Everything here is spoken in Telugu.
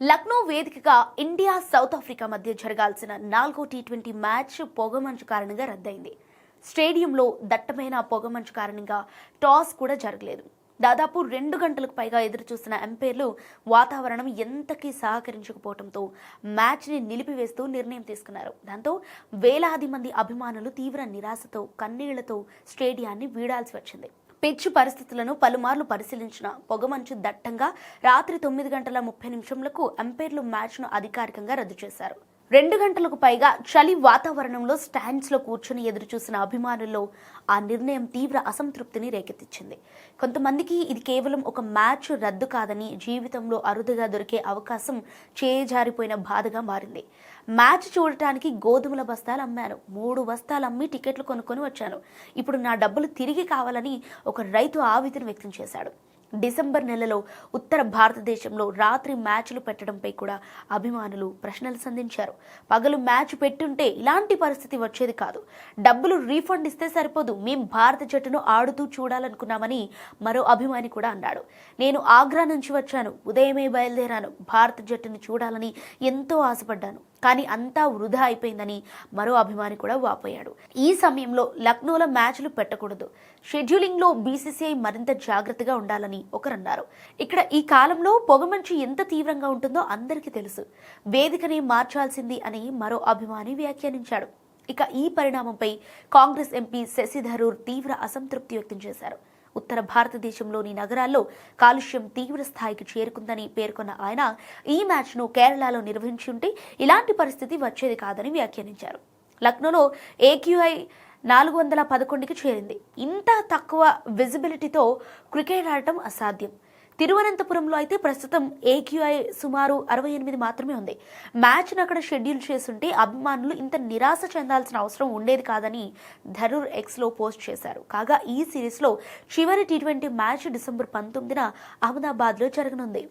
లక్నో వేదికగా ఇండియా సౌత్ ఆఫ్రికా మధ్య జరగాల్సిన 4వ టీ20 మ్యాచ్ పొగమంచు కారణంగా రద్దయింది. స్టేడియంలో దట్టమైన పొగమంచు కారణంగా టాస్ కూడా జరగలేదు. దాదాపు 2 గంటలకు పైగా ఎదురుచూసిన ఎంపైర్లు వాతావరణం ఎంతకీ సహకరించకపోవడంతో మ్యాచ్ని నిలిపివేస్తూ నిర్ణయం తీసుకున్నారు. దాంతో వేలాది మంది అభిమానులు తీవ్ర నిరాశతో కన్నీళ్లతో స్టేడియాన్ని వీడాల్సి వచ్చింది. పిచ్ పరిస్థితులను పలుమార్లు పరిశీలించిన పొగమంచు దట్టంగా రాత్రి 9:30 ఎంపైర్లు మ్యాచ్ను అధికారికంగా రద్దు చేశారు. 2 గంటలకు పైగా చలి వాతావరణంలో స్టాండ్స్లో కూర్చొని ఎదురుచూసిన అభిమానుల్లో ఆ నిర్ణయం తీవ్ర అసంతృప్తిని రేకెత్తించింది. కొంతమందికి ఇది కేవలం ఒక మ్యాచ్ రద్దు కాదని, జీవితంలో అరుదుగా దొరికే అవకాశం చేజారిపోయిన బాధగా మారింది. మ్యాచ్ చూడటానికి గోధుమల బస్తాలు అమ్మాను, 3 బస్తాలు అమ్మి టికెట్లు కొనుక్కొని వచ్చాను, ఇప్పుడు నా డబ్బులు తిరిగి కావాలని ఒక రైతు ఆవేదన వ్యక్తం చేశాడు. డిసెంబర్ నెలలో ఉత్తర భారతదేశంలో రాత్రి మ్యాచ్లు పెట్టడంపై కూడా అభిమానులు ప్రశ్నలు సంధించారు. పగలు మ్యాచ్ పెట్టుంటే ఇలాంటి పరిస్థితి వచ్చేది కాదు, డబ్బులు రీఫండ్ ఇస్తే సరిపోదు, మేం భారత జట్టును ఆడుతూ చూడాలనుకున్నామని మరో అభిమాని కూడా అన్నాడు. నేను ఆగ్రా నుంచి వచ్చాను, ఉదయమే బయలుదేరాను, భారత జట్టును చూడాలని ఎంతో ఆశపడ్డాను, కానీ అంతా వృధా అయిపోయిందని మరో అభిమాని కూడా వాపోయాడు. ఈ సమయంలో లక్నోలో మ్యాచ్లు పెట్టకూడదు, షెడ్యూలింగ్లో బీసీసీఐ మరింత జాగ్రత్తగా ఉండాలని ఒకరన్నారు. ఇక్కడ ఈ కాలంలో పొగమంచు ఎంత తీవ్రంగా ఉంటుందో అందరికీ తెలుసు, వేదికని మార్చాల్సింది అని మరో అభిమాని వ్యాఖ్యానించాడు. ఇక ఈ పరిణామంపై కాంగ్రెస్ ఎంపీ శశి థరూర్ తీవ్ర అసంతృప్తి వ్యక్తం చేశారు. ఉత్తర భారతదేశంలోని నగరాల్లో కాలుష్యం తీవ్ర స్థాయికి చేరుకుందని పేర్కొన్న ఆయన ఈ మ్యాచ్ను కేరళలో నిర్వహించి ఉంటే ఇలాంటి పరిస్థితి వచ్చేది కాదని వ్యాఖ్యానించారు. లక్నోలో AQI 411కి చేరింది. ఇంత తక్కువ విజిబిలిటీతో క్రికెట్ ఆడటం అసాధ్యం. తిరువనంతపురంలో అయితే ప్రస్తుతం AQI సుమారు 68 మాత్రమే ఉంది. మ్యాచ్ను అక్కడ షెడ్యూల్ చేస్తుంటే అభిమానులు ఇంత నిరాశ చెందాల్సిన అవసరం ఉండేది కాదని థరూర్ ఎక్స్లో పోస్ట్ చేశారు. కాగా ఈ సిరీస్లో చివరి టీ20 మ్యాచ్ డిసెంబర్ 19న అహ్మదాబాద్లో జరగనుంది.